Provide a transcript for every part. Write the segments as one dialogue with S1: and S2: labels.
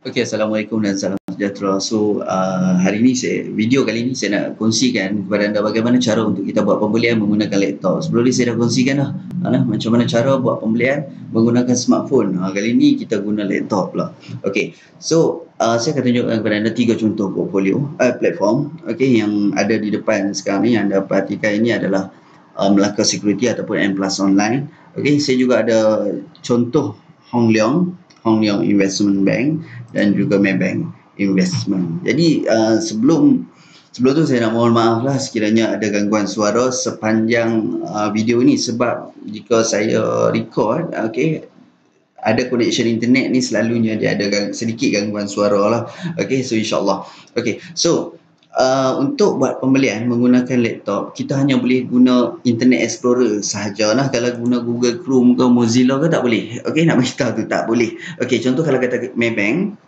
S1: Okey, Assalamualaikum dan salam sejahtera. So, hari ini video kali ini saya nak kongsikan kepada anda bagaimana cara untuk kita buat pembelian menggunakan laptop. Sebelum ni saya dah kongsikan dah, macam mana cara buat pembelian menggunakan smartphone. Kali ini kita guna laptop pula. Okey, so saya akan tunjukkan kepada anda 3 contoh portfolio, platform, okey, yang ada di depan sekarang ni. Yang anda perhatikan ini adalah Melaka Security ataupun M Plus Online. Okey, saya juga ada contoh Hong Leong Investment Bank dan juga Maybank Investment. Jadi sebelum tu saya nak mohon maaf lah sekiranya ada gangguan suara sepanjang video ini, sebab jika saya record, okey, ada connection internet ni selalunya dia ada sedikit gangguan suara lah. Okey, so insyaAllah. Okey, so untuk buat pembelian menggunakan laptop, kita hanya boleh guna Internet Explorer sahajalah. Kalau guna Google Chrome ke Mozilla ke tak boleh. Okey, nak beritahu tu tak boleh. Okey, contoh kalau kata Maybank,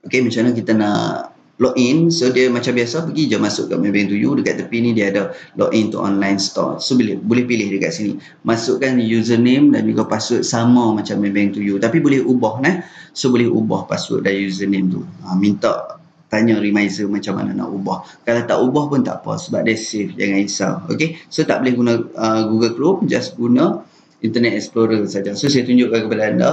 S1: okey, macam mana kita nak login. So dia macam biasa, pergi je masuk kat Maybank to you. Dekat tepi ni dia ada login to online store. So boleh pilih dekat sini. Masukkan username dan juga password sama macam Maybank to you. Tapi boleh ubah So boleh ubah password dan username tu. Minta tanya reminder macam mana nak ubah. Kalau tak ubah pun tak apa sebab dia safe, jangan risau. Okey, so tak boleh guna Google Chrome, just guna Internet Explorer saja. So saya tunjukkan kepada anda,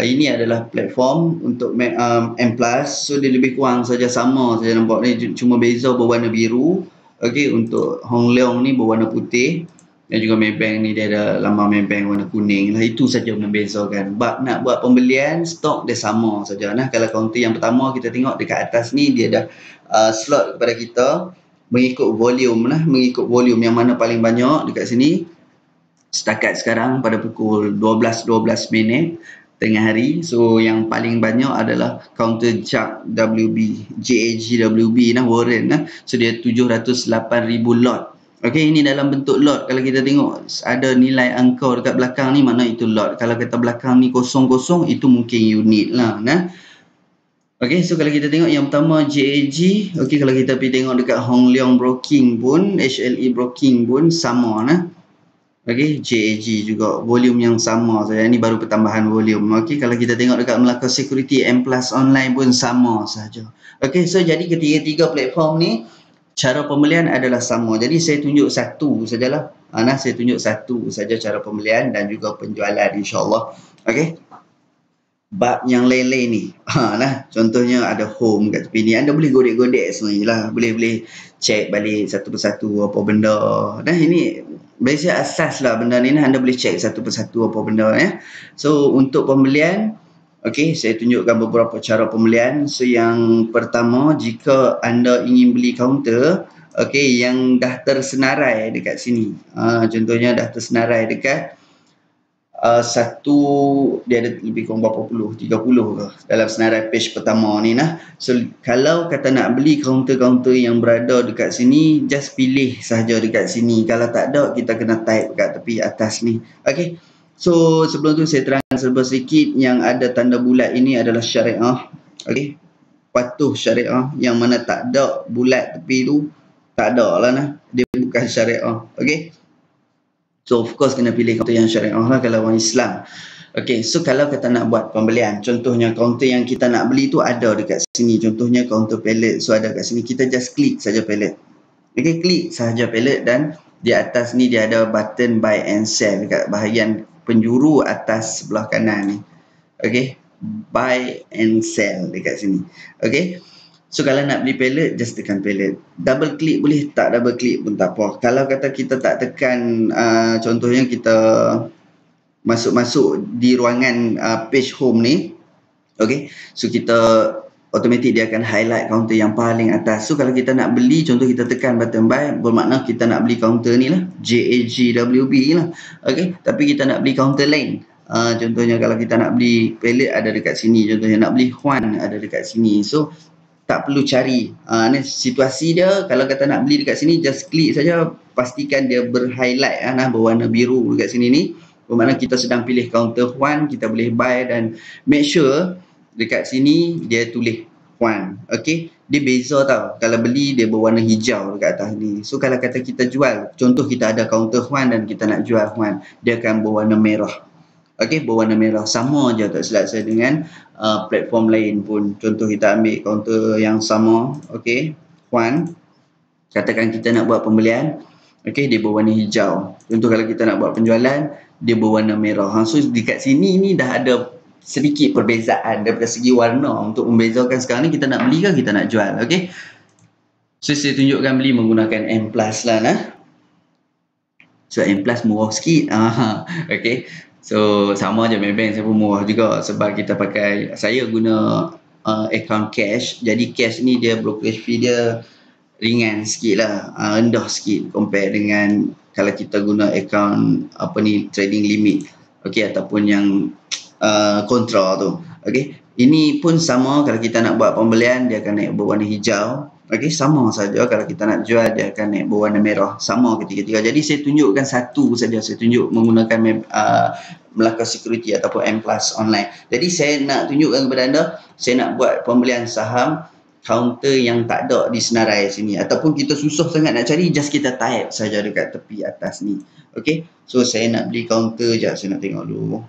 S1: ini adalah platform untuk M Plus. So dia lebih kurang saja sama saja, nampak ni cuma beza berwarna biru. Okey, untuk Hong Leong ni berwarna putih. Dan juga Maybank ni dia ada lambang Maybank warna kuning lah. Itu saja membezakan. Bab nak buat pembelian, stok dia sama saja. Kalau kaunter yang pertama kita tengok dekat atas ni, dia ada slot kepada kita mengikut volume mengikut volume yang mana paling banyak dekat sini. Setakat sekarang pada pukul 12.12 minit tengah hari. So yang paling banyak adalah counter JAG WB Warren. So dia 708,000 lot. Okey, ini dalam bentuk lot. Kalau kita tengok ada nilai angka dekat belakang ni, mana itu lot. Kalau kata belakang ni kosong-kosong, itu mungkin unit lah. Okey, so kalau kita tengok yang pertama JAG. Okey, kalau kita pergi tengok dekat Hong Leong Broking pun, HLE Broking pun sama. Okey, JAG juga volume yang sama saja. Ini baru pertambahan volume. Okey, kalau kita tengok dekat Melaka Security M Plus Online pun sama saja. Okey, so jadi ketiga-tiga platform ni cara pembelian adalah sama. Jadi saya tunjuk satu sajalah. Saya tunjuk satu saja cara pembelian dan juga penjualan, insya-Allah. Okey. Bab yang lain-lain ni. Contohnya ada home kat tepi ni. Anda boleh godek-godek sebenarnya lah. Boleh check balik satu persatu apa benda. Ini basic asas lah benda ni. Anda boleh check satu persatu apa benda ya. So untuk pembelian, okey, saya tunjukkan beberapa cara pembelian. So yang pertama, jika anda ingin beli kaunter, okey, yang dah tersenarai dekat sini. Contohnya dah tersenarai dekat satu, dia ada lebih kurang berapa puluh, 30 ke dalam senarai page pertama ni So kalau kata nak beli kaunter-kaunter yang berada dekat sini, just pilih sahaja dekat sini. Kalau tak ada, kita kena type kat tepi atas ni. Okey. So sebelum tu saya terangkan serba sedikit, yang ada tanda bulat ini adalah syariah. Okey. Patuh syariah, yang mana tak ada bulat tepi tu, tak ada lah dia bukan syariah. Okey. So of course kena pilih kaunter yang syariah lah kalau orang Islam. Okey, so kalau kita nak buat pembelian, contohnya kaunter yang kita nak beli tu ada dekat sini. Contohnya kaunter pallet, so ada kat sini. Kita just klik saja pallet. Okey, klik sahaja pallet dan di atas ni dia ada button buy and sell dekat bahagian penjuru atas sebelah kanan ni. Okey, buy and sell dekat sini. Okey. So kalau nak beli pallet, just tekan pallet. Double klik boleh, tak double klik pun tak apa. Kalau kata kita tak tekan, contohnya kita masuk di ruangan page home ni, okey, so kita automatik dia akan highlight kaunter yang paling atas. So kalau kita nak beli, contoh kita tekan button buy, bermakna kita nak beli kaunter ni lah, JAGWB lah. Okey, tapi kita nak beli kaunter lain. Contohnya kalau kita nak beli pallet ada dekat sini, contohnya nak beli Huan ada dekat sini. So tak perlu cari. Ni situasi dia, kalau kata nak beli dekat sini, just klik saja, pastikan dia berhighlight berwarna biru dekat sini ni. Bermakna kita sedang pilih kaunter Huan, kita boleh buy, dan make sure dekat sini dia tulis Huan. Okey, dia beza tau. Kalau beli dia berwarna hijau dekat atas ni. So kalau kata kita jual, contoh kita ada kaunter Huan dan kita nak jual Huan, dia akan berwarna merah. Okey, berwarna merah. Sama je tak silap saya dengan platform lain pun. Contoh kita ambil kaunter yang sama. Okey, Huan. Katakan kita nak buat pembelian. Okey, dia berwarna hijau. Contoh kalau kita nak buat penjualan, dia berwarna merah. So dekat sini ni dah ada sedikit perbezaan daripada segi warna untuk membezakan sekarang ni kita nak beli ke kita nak jual. Okey. So saya tunjukkan beli menggunakan M+ lah nah. So M+ murah sikit. Okey. So sama je Maybank saya pun murah juga sebab kita pakai, saya guna account cash. Jadi cash ni dia brokerage fee dia ringan sikit lah, rendah sikit compare dengan kalau kita guna account apa ni trading limit. Okey, ataupun yang kontra tu. Okey. Ini pun sama kalau kita nak buat pembelian dia akan naik berwarna hijau. Okey, sama saja kalau kita nak jual dia akan naik berwarna merah. Sama ketiga-tiga. Jadi saya tunjukkan satu saja. Saya tunjuk menggunakan Melaka Security ataupun M+ online. Jadi saya nak tunjukkan kepada anda, saya nak buat pembelian saham kaunter yang tak ada di senarai sini ataupun kita susah sangat nak cari, just kita type saja dekat tepi atas ni. Okey. So saya nak beli kaunter je, saya nak tengok dulu.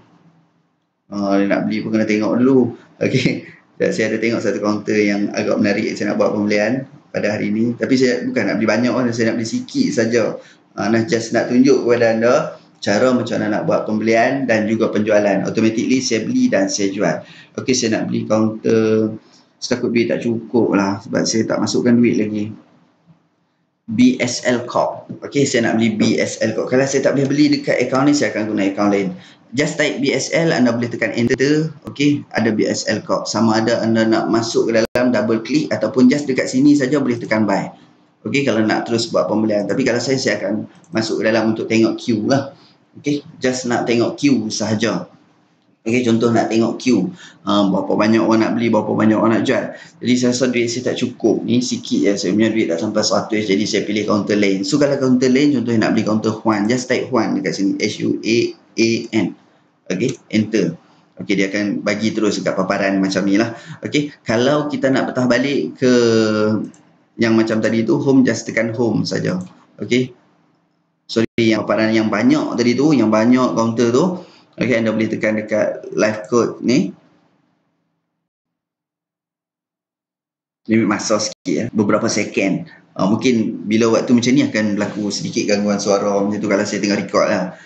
S1: Dia nak beli pun kena tengok dulu. Okey. Saya ada tengok satu kaunter yang agak menarik, saya nak buat pembelian pada hari ini. Tapi saya bukan nak beli banyak pun, saya nak beli sikit saja. Just nak tunjuk kepada anda cara macam mana nak buat pembelian dan juga penjualan. Automatically saya beli dan saya jual. Okey, saya nak beli kaunter, setakut duit tak cukup lah sebab saya tak masukkan duit lagi. BSL Corp. Okey, saya nak beli BSL Corp. Kalau saya tak boleh beli dekat akaun ni, saya akan guna akaun lain. Just type BSL, anda boleh tekan enter. Okey, ada BSL Corp. Sama ada anda nak masuk ke dalam, double klik ataupun just dekat sini saja boleh tekan buy. Okey, kalau nak terus buat pembelian. Tapi kalau saya akan masuk ke dalam untuk tengok queue lah. Okey, just nak tengok queue sahaja. Okey, contoh nak tengok queue. Berapa banyak orang nak beli, berapa banyak orang nak jual. Jadi saya rasa duit saya tak cukup. Ni sikit je, saya punya duit tak sampai 100. Jadi saya pilih kaunter lain. So kalau kaunter lain, contohnya nak beli kaunter Huan, just type Huan dekat sini. HUAAN. Okey, enter. Okey, dia akan bagi terus dekat paparan macam ni lah. Okey, kalau kita nak petah balik ke yang macam tadi tu, home, just tekan home saja. Okey. Sorry, yang paparan yang banyak tadi tu, yang banyak kaunter tu. Okey, anda boleh tekan dekat live code ni. Limit masa sikit ya, beberapa second. Mungkin bila waktu macam ni akan berlaku sedikit gangguan suara macam tu kalau saya tengah record lah.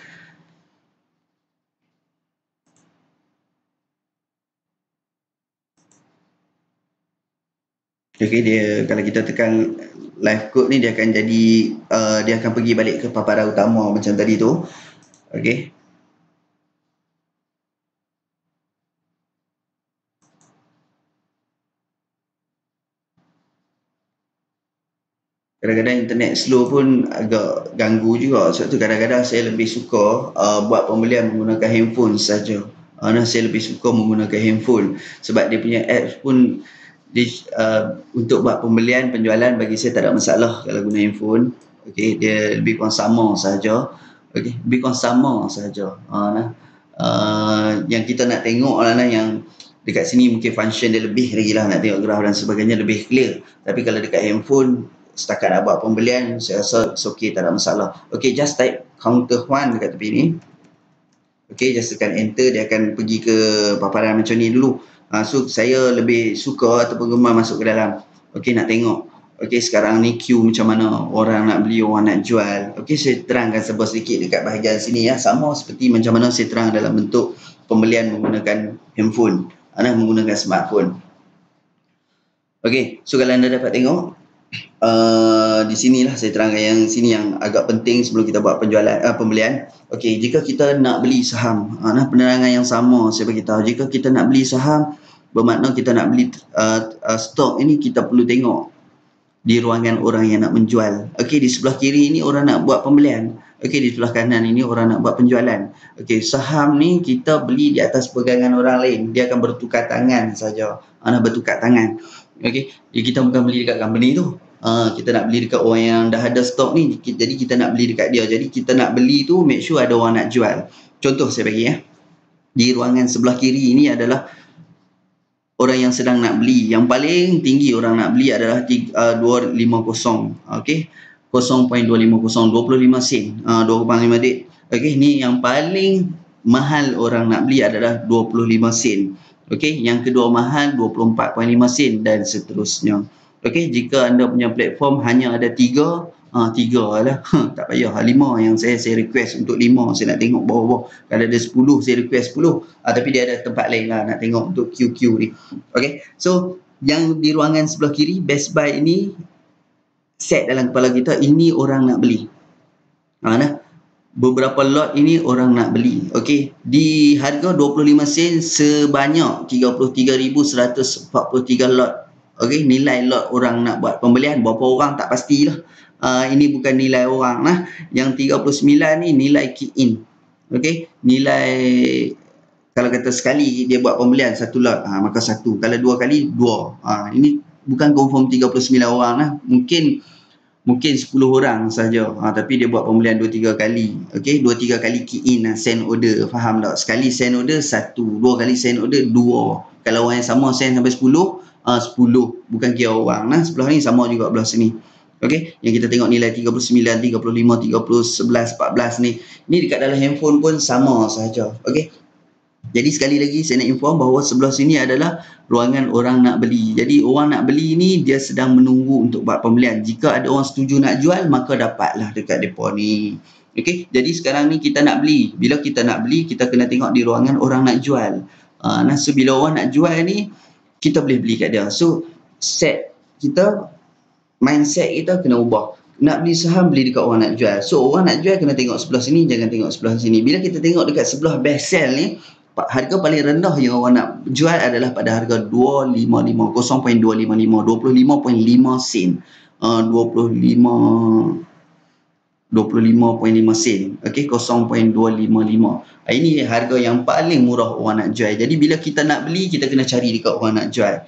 S1: Okey, dia kalau kita tekan live code ni dia akan jadi dia akan pergi balik ke paparan utama macam tadi tu. Okey. Kadang-kadang internet slow pun agak ganggu juga. Sebab tu kadang-kadang saya lebih suka buat pembelian menggunakan handphone saja. Saya lebih suka menggunakan handphone sebab dia punya apps pun untuk buat pembelian penjualan bagi saya tak ada masalah kalau guna handphone. Okey, dia lebih kurang sama saja. Okey, lebih kurang sama saja. Yang kita nak tengok lah yang dekat sini mungkin function dia lebih lagi lah, nak tengok graf dan sebagainya lebih clear. Tapi kalau dekat handphone setakat nak buat pembelian, saya rasa it's okay, tak ada masalah. Okey, just type counter Huan dekat tepi ni. Okey, just tekan enter, dia akan pergi ke paparan macam ni dulu. So saya lebih suka ataupun gemar masuk ke dalam. Okey, nak tengok. Okey, sekarang ni queue macam mana, orang nak beli, orang nak jual. Okey, saya terangkan sebuah sedikit dekat bahagian sini ya. Sama seperti macam mana saya terang dalam bentuk pembelian menggunakan handphone, menggunakan smartphone. Okey, so kalau anda dapat tengok di sinilah saya terangkan yang sini yang agak penting sebelum kita buat penjualan pembelian. Okey, jika kita nak beli saham, penerangan yang sama saya bagi tahu. Jika kita nak beli saham, bermakna kita nak beli stok ini, kita perlu tengok di ruangan orang yang nak menjual. Okey, di sebelah kiri ini orang nak buat pembelian. Okey, di sebelah kanan ini orang nak buat penjualan. Okey, saham ni kita beli di atas pegangan orang lain, dia akan bertukar tangan saja. Bertukar tangan. Okey, jadi kita bukan beli dekat company tu. Kita nak beli dekat orang yang dah ada stok ni. Jadi kita nak beli dekat dia. Jadi kita nak beli tu make sure ada orang nak jual. Contoh saya bagi ya. Di ruangan sebelah kiri ini adalah orang yang sedang nak beli. Yang paling tinggi orang nak beli adalah 250. Okey. 0.250, 25 sen. 2,5 dik. Okey, ni yang paling mahal orang nak beli adalah 25 sen. Okey, yang kedua mahal 24.5 sen dan seterusnya. Okey, jika anda punya platform hanya ada 3, 3 lah. Tak payah 5 yang saya request untuk 5. Saya nak tengok bawah-bawah. Kalau ada 10 saya request 10. Tapi dia ada tempat lain lah nak tengok untuk QQ ni. Okey, so yang di ruangan sebelah kiri Best Buy ini set dalam kepala kita, ini orang nak beli. Nah, beberapa lot ini orang nak beli. Okey, di harga 25 sen sebanyak 33,143 lot. Okey, nilai lot orang nak buat pembelian. Berapa orang tak pastilah. Ini bukan nilai orang lah. Yang 39 ni nilai key in. Okey, nilai kalau kata sekali dia buat pembelian satu lot, maka satu. Kalau dua kali, dua. Ini bukan confirm 39 orang lah. Mungkin 10 orang saja, tapi dia buat pembelian 2-3 kali. Okey, 2-3 kali key in send order, faham tak? Sekali send order 1, 2 kali send order 2. Kalau orang yang sama send sampai 10, 10. Bukan kira orang lah. Sebelah ni sama juga belah sini. Okey, yang kita tengok nilai 39, 35, 30, 11, 14 ni. Ni dekat dalam handphone pun sama sahaja. Okey. Jadi sekali lagi saya nak inform bahawa sebelah sini adalah ruangan orang nak beli. Jadi orang nak beli ni dia sedang menunggu untuk buat pembelian. Jika ada orang setuju nak jual, maka dapatlah dekat depa ni. Okey, jadi sekarang ni kita nak beli. Bila kita nak beli, kita kena tengok di ruangan orang nak jual. So bila orang nak jual ni, kita boleh beli kat dia. So set kita, mindset kita kena ubah. Nak beli saham, beli dekat orang nak jual. So orang nak jual kena tengok sebelah sini, jangan tengok sebelah sini. Bila kita tengok dekat sebelah best sell ni, harga paling rendah yang orang nak jual adalah pada harga 255, 0.255, 25.5 sen. 25.5 sen. Okey, 0.255. Ini harga yang paling murah orang nak jual. Jadi bila kita nak beli, kita kena cari dekat orang nak jual.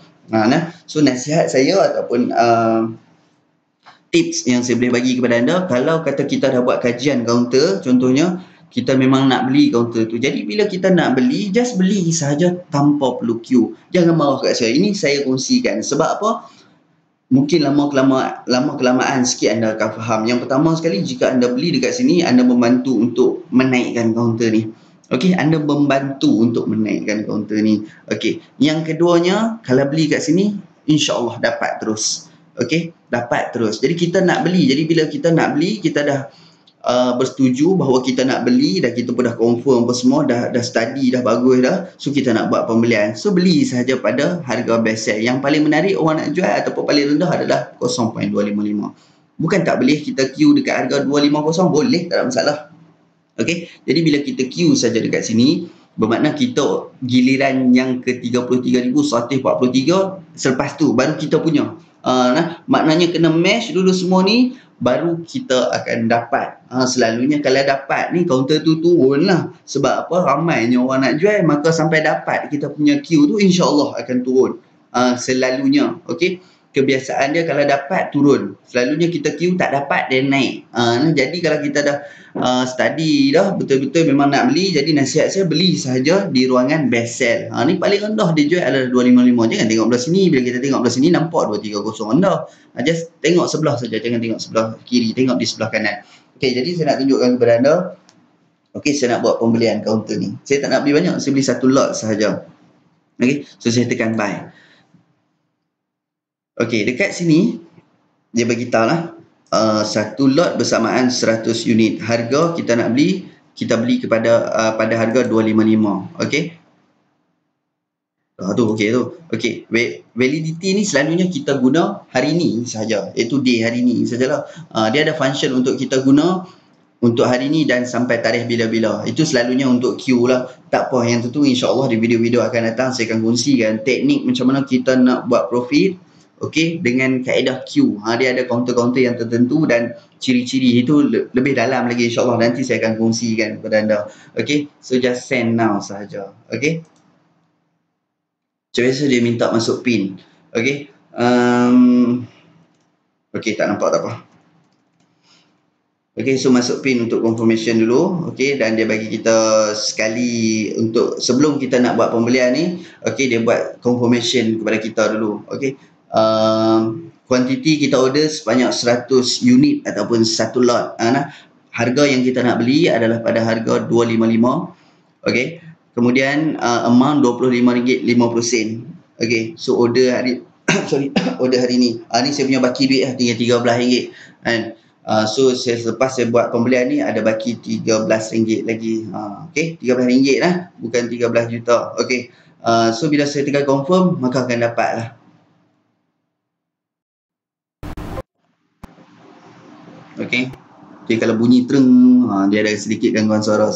S1: So nasihat saya ataupun tips yang saya boleh bagi kepada anda, kalau kata kita dah buat kajian kaunter, contohnya kita memang nak beli kaunter tu. Jadi bila kita nak beli, just beli sahaja tanpa perlu queue. Jangan marah kat saya. Ini saya kongsikan. Sebab apa? Mungkin lama kelamaan sikit anda akan faham. Yang pertama sekali, jika anda beli dekat sini, anda membantu untuk menaikkan kaunter ni. Okey, anda membantu untuk menaikkan kaunter ni. Okey. Yang keduanya, kalau beli kat sini, insya-Allah dapat terus. Okey, dapat terus. Jadi kita nak beli. Jadi bila kita nak beli, kita dah bersetuju bahawa kita nak beli, dah kita pun dah confirm apa semua, dah study dah bagus dah, so kita nak buat pembelian, so beli sahaja pada harga best sell. Yang paling menarik orang nak jual ataupun paling rendah adalah 0.255. Bukan tak boleh kita queue dekat harga 250, boleh, tak ada masalah. Okey, jadi bila kita queue saja dekat sini, bermakna kita giliran yang ke 33,143, selepas tu baru kita punya. Maknanya kena match dulu semua ni, baru kita akan dapat. Selalunya kalau dapat ni, kaunter tu turun lah. Sebab apa? Ramainya orang nak jual, maka sampai dapat kita punya queue tu, insya-Allah akan turun. Selalunya, okey. Kebiasaan dia kalau dapat turun. Selalunya kita queue tak dapat, dia naik. Jadi kalau kita dah study dah, betul-betul memang nak beli, jadi nasihat saya beli sahaja di ruangan best sell. Ni paling rendah dia jual adalah 255. Jangan tengok belah sini. Bila kita tengok belah sini, nampak 230 rendah. Just tengok sebelah saja, jangan tengok sebelah kiri, tengok di sebelah kanan. Okey, jadi saya nak tunjukkan kepada anda. Okey, saya nak buat pembelian kaunter ni. Saya tak nak beli banyak, saya beli satu lot sahaja. Okey, so saya tekan buy. Okey, dekat sini dia bagi tahu lah, satu lot bersamaan 100 unit. Harga kita nak beli, kita beli kepada pada harga 255. Okey. Okey tu. Okey, validity ni selalunya kita guna hari ni sahaja, iaitu day hari ni sajalah. Dia ada function untuk kita guna untuk hari ni dan sampai tarikh bila-bila. Itu selalunya untuk queue lah. Tak apa, yang tentu insya-Allah di video-video akan datang saya akan kongsikan teknik macam mana kita nak buat profit. Okey, dengan kaedah queue. Dia ada kaunter-kaunter yang tertentu dan ciri-ciri itu lebih dalam lagi, insya-Allah nanti saya akan kongsikan kepada anda. Okey, so just send now sahaja. Okey. Macam biasa dia minta masuk pin. Okey. Okey, tak nampak tak apa. Okey, so masuk pin untuk confirmation dulu. Okey, dan dia bagi kita sekali untuk sebelum kita nak buat pembelian ni, okey, dia buat confirmation kepada kita dulu. Okey. Kuantiti kita order sebanyak 100 unit ataupun satu lot. Harga yang kita nak beli adalah pada harga 255. Okey. Kemudian amount RM25.50. Okey. So order hari sorry, order hari ni. Ni saya punya baki duit lah, tinggal RM13 kan. So selepas saya buat pembelian ni ada baki RM13 lagi. Okey, RM13 lah, bukan 13 juta. Okey. So bila saya tekan confirm, maka akan dapat lah. Okey. Okay, kalau bunyi treng, dia ada sedikit gangguan suara.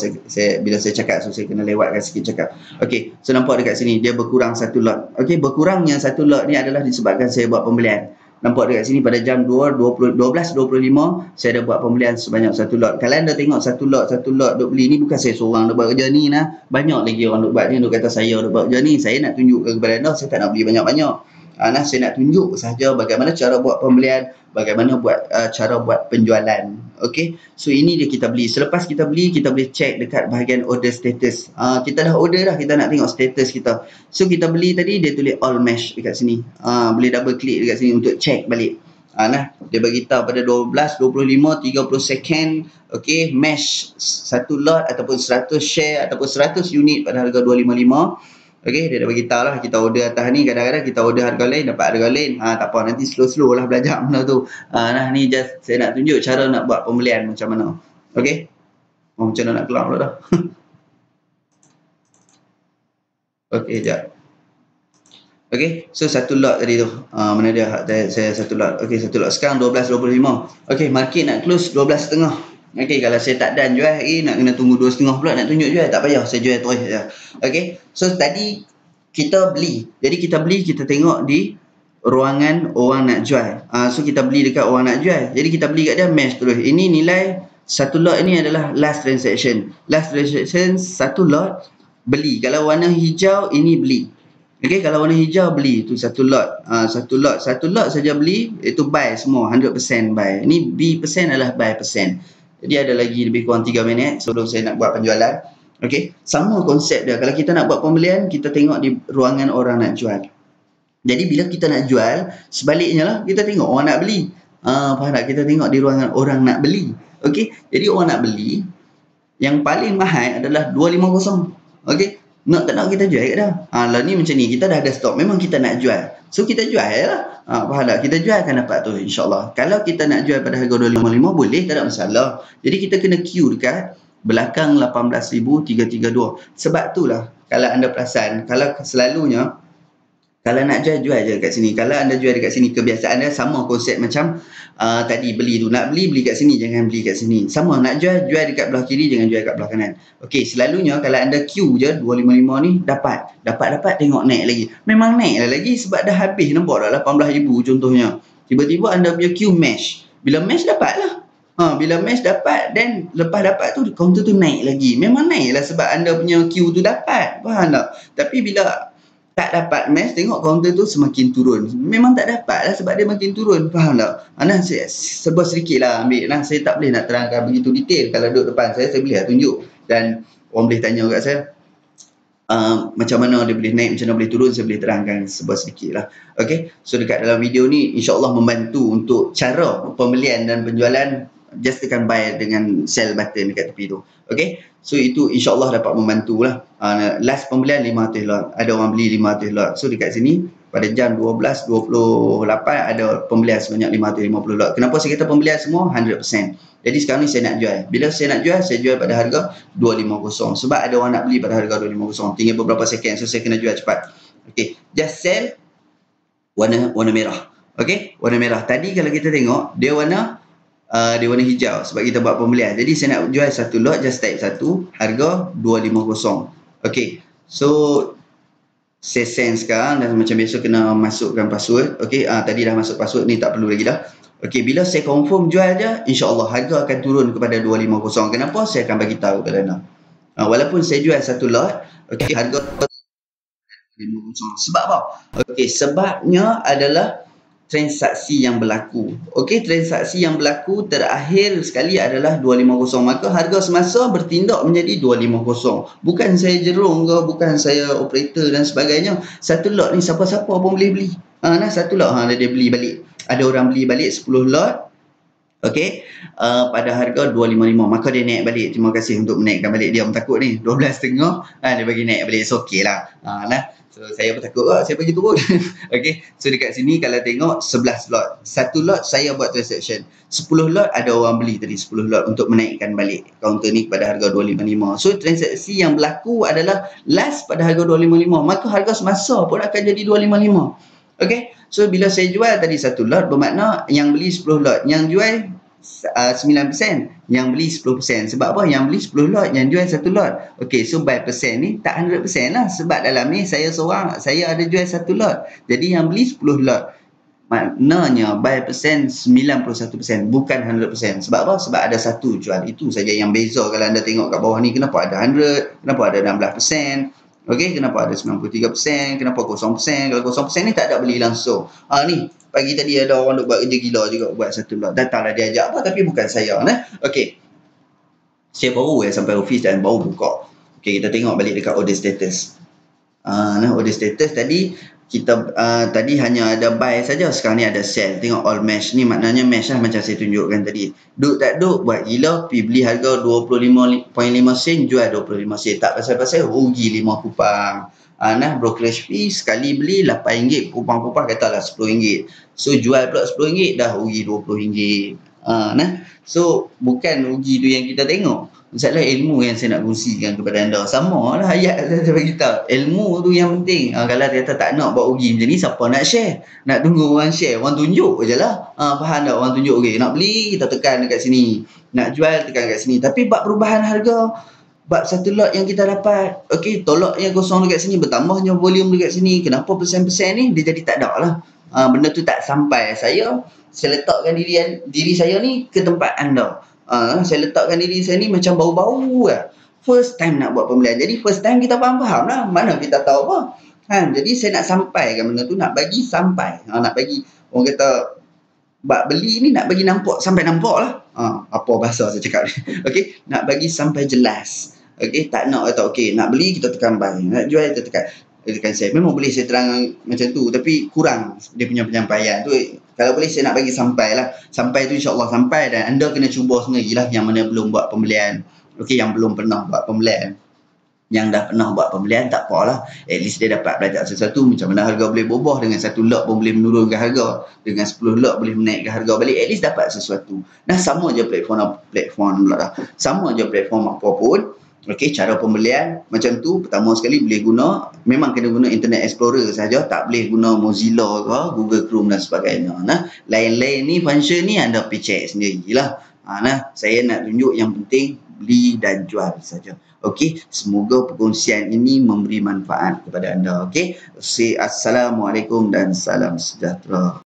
S1: Bila saya cakap, so saya kena lewatkan sikit cakap. Okey, so nampak dekat sini, dia berkurang satu lot. Okey, berkurangnya satu lot ni adalah disebabkan saya buat pembelian. Nampak dekat sini pada jam 12.25, saya dah buat pembelian sebanyak satu lot. Kalau anda tengok satu lot duk beli ni, bukan saya seorang duk buat kerja ni nah. Banyak lagi orang duk buat ni, duk kata saya duk buat kerja ni. Saya nak tunjukkan kepada anda, saya tak nak beli banyak-banyak. Saya nak tunjuk sahaja bagaimana cara buat pembelian, bagaimana cara buat penjualan. Okey, so ini dia kita beli. Selepas kita beli, kita boleh check dekat bahagian order status. Kita dah order dah, kita nak tengok status kita. So kita beli tadi, dia tulis all mesh dekat sini. Boleh double click dekat sini untuk check balik. Dia bagi tahu pada 12.25 30 second. Okey, mesh satu lot ataupun 100 share ataupun 100 unit pada harga 255. Okey, dia dah bagi tahu lah kita order atas ni. Kadang-kadang kita order harga lain, dapat harga lain. Tak apa, nanti slow-slow lah belajar benda tu. Ni just saya nak tunjuk cara nak buat pembelian macam mana. Okey. Macam mana nak keluar pula dah. Okey, sekejap. Okey, so satu lot tadi tu. Mana dia? Saya satu lot. Okey, satu lot. Sekarang 12.25. Okey, market nak close 12.30. Okey, kalau saya tak done jual hari, nak kena tunggu 2.30 pula nak tunjuk jual. Tak payah, saya jual terus je. Okey, so tadi kita beli. Jadi kita beli, kita tengok di ruangan orang nak jual. So kita beli dekat orang nak jual. Jadi kita beli kat dia, match terus. Ini nilai satu lot ini adalah last transaction. Last transaction satu lot beli. Kalau warna hijau ini beli. Okey, kalau warna hijau beli tu satu lot. Satu lot saja beli, itu buy semua 100% buy. Ini B persen adalah buy persen. Jadi ada lagi lebih kurang 3 minit sebelum saya nak buat penjualan. Okey, sama konsep dia. Kalau kita nak buat pembelian, kita tengok di ruangan orang nak jual. Jadi bila kita nak jual, sebaliknya lah, kita tengok orang nak beli. Faham tak? Kita tengok di ruangan orang nak beli. Okey, jadi orang nak beli, yang paling mahal adalah 250. Okey, nak tak nak kita jual kat dah. Lah ni macam ni, kita dah ada stok, memang kita nak jual. So kita jual lah. Faham tak? Kita jual akan dapat tu insyaAllah. Kalau kita nak jual pada harga 255 boleh, tak ada masalah. Jadi kita kena queue dekat belakang 18,332. Sebab itulah kalau anda perasan, kalau selalunya kalau nak jual je kat sini. Kalau anda jual dekat sini, kebiasaan dia sama konsep macam tadi beli tu. Nak beli kat sini, jangan beli kat sini. Sama, nak jual dekat belah kiri, jangan jual kat belah kanan. Okey, selalunya kalau anda queue je 255 ni dapat tengok naik lagi. Memang naik lah lagi sebab dah habis, nampak dah 18,000 contohnya. Tiba-tiba anda punya queue mesh. Bila mesh dapat lah. Bila mesh dapat, dan lepas dapat tu counter tu naik lagi. Memang naik lah sebab anda punya queue tu dapat. Faham tak? Tapi bila tak dapat mesh, tengok counter tu semakin turun. Memang tak dapat lah sebab dia makin turun. Faham tak? Saya sebut sedikit lah ambil. Saya tak boleh nak terangkan begitu detail. Kalau duduk depan saya boleh lah tunjuk. Dan orang boleh tanya kat saya, macam mana dia boleh naik, macam mana boleh turun, saya boleh terangkan sebut sedikit lah. Okay, so dekat dalam video ni insyaAllah membantu untuk cara pembelian dan penjualan. Just tekan buy dengan sell button dekat tepi tu. Okay, so itu insyaAllah dapat membantu lah. Last pembelian 500 lot, ada orang beli 500 lot. So dekat sini pada jam 12.28 ada pembelian sebanyak 550 lot. Kenapa saya kata pembelian semua 100%? Jadi sekarang ni saya nak jual. Bila saya nak jual, saya jual pada harga 250. Sebab ada orang nak beli pada harga 250. Tinggal beberapa second, so saya kena jual cepat. Okay, just sell warna merah. Okay, warna merah. Tadi kalau kita tengok, dia warna hijau sebab kita buat pembelian. Jadi saya nak jual satu lot, just type satu, harga 250. Okey, so saya send sekarang dan macam biasa kena masukkan password. Okey, tadi dah masuk password ni, tak perlu lagi dah. Okey, bila saya confirm jual je, insyaAllah harga akan turun kepada 250. Kenapa? Saya akan bagi tahu kepada anda. Walaupun saya jual satu lot, okey, harga 250. Sebab apa? Okey, sebabnya adalah transaksi yang berlaku. Okey, transaksi yang berlaku terakhir sekali adalah 250. Maka harga semasa bertindak menjadi 250. Bukan saya jerung ke, bukan saya operator dan sebagainya. Satu lot ni siapa-siapa pun boleh beli. Satu lot dia beli balik. Ada orang beli balik 10 lot. Okey, pada harga 255 maka dia naik balik. Terima kasih untuk menaikkan balik. Dia pun takut ni 12.5 dia bagi naik balik. So okeylah. Lah. So saya pun takut saya bagi turun. Okey. So dekat sini kalau tengok 11 lot. Satu lot saya buat transaction. 10 lot ada orang beli tadi 10 lot untuk menaikkan balik kaunter ni pada harga 255. So transaksi yang berlaku adalah last pada harga 255. Maka harga semasa pun akan jadi 255. Okey. So bila saya jual tadi satu lot bermakna yang beli 10 lot, yang jual 9%, yang beli 10%. Sebab apa? Yang beli 10 lot, yang jual satu lot. Okey, so by percent ni tak 100% lah. Sebab dalam ni saya seorang, saya ada jual satu lot. Jadi yang beli 10 lot. Maknanya by percent 91%, bukan 100%. Sebab apa? Sebab ada satu jual. Itu saja yang beza. Kalau anda tengok kat bawah ni, kenapa ada 100, kenapa ada 16%. Okey, kenapa ada 93%, kenapa 0%? Kalau 0% ni tak ada beli langsung. Ni, pagi tadi ada orang duk buat kerja gila juga buat satu lot. Datanglah dia ajak apa, tapi bukan saya. Okey, saya baru sampai office dan baru buka. Okey, kita tengok balik dekat order status. Order status tadi, kita tadi hanya ada buy saja, sekarang ni ada sell. Tengok all match ni, maknanya match lah macam saya tunjukkan tadi. Duk tak duk buat gila, pergi beli harga 25.5 sen, jual 25 sen. Tak pasal-pasal rugi 5 kupang. Brokerage fee sekali beli RM8, kupang-kupang katalah RM10. So jual pula RM10, dah rugi RM20. So bukan rugi tu yang kita tengok. Masalah ilmu yang saya nak kongsikan kepada anda. Sama lah ayat saya beritahu. Ilmu tu yang penting. Kalau kata tak nak buat rugi macam ni, siapa nak share? Nak tunggu orang share. Orang tunjuk je lah. Faham tak? Orang tunjuk. Okay, nak beli, kita tekan dekat sini. Nak jual, tekan dekat sini. Tapi bab perubahan harga, bab satu lot yang kita dapat, okay, tolak yang kosong dekat sini, bertambahnya volume dekat sini. Kenapa persen-persen ni? Dia jadi tak ada lah. Benda tu tak sampai. Saya letakkan diri saya ni ke tempat anda. Saya letakkan diri saya ni macam bau-bau lah. First time nak buat pembelian. Jadi first time kita faham-faham lah. Mana kita tahu apa. Jadi saya nak sampaikan benda tu. Nak bagi sampai. Nak bagi, orang kata, bak beli ni nak bagi nampak, sampai nampak lah. Apa bahasa saya cakap ni. Okay. Nak bagi sampai jelas. Okay. Tak nak kata, okay, nak beli kita tekan buy. Nak jual kita tekan sell. Memang boleh saya terang macam tu. Tapi kurang dia punya penyampaian tu. Kalau boleh saya nak bagi sampai lah. Sampai tu insyaAllah sampai, dan anda kena cuba sendiri lah yang mana belum buat pembelian. Okey, yang belum pernah buat pembelian. Yang dah pernah buat pembelian tak apalah. At least dia dapat belajar sesuatu. Macam mana harga boleh berubah. Dengan satu lot pun boleh menurunkan harga. Dengan 10 lot boleh menaikkan harga balik. At least dapat sesuatu. Sama je platform pula dah. Sama je platform apa pun. Okey, cara pembelian macam tu. Pertama sekali boleh guna, memang kena guna Internet Explorer saja, tak boleh guna Mozilla ke Google Chrome dan sebagainya. Lain-lain ni function ni anda pergi check sendirilah. Saya nak tunjuk yang penting beli dan jual saja. Okey, semoga perkongsian ini memberi manfaat kepada anda. Okey, Assalamualaikum dan salam sejahtera.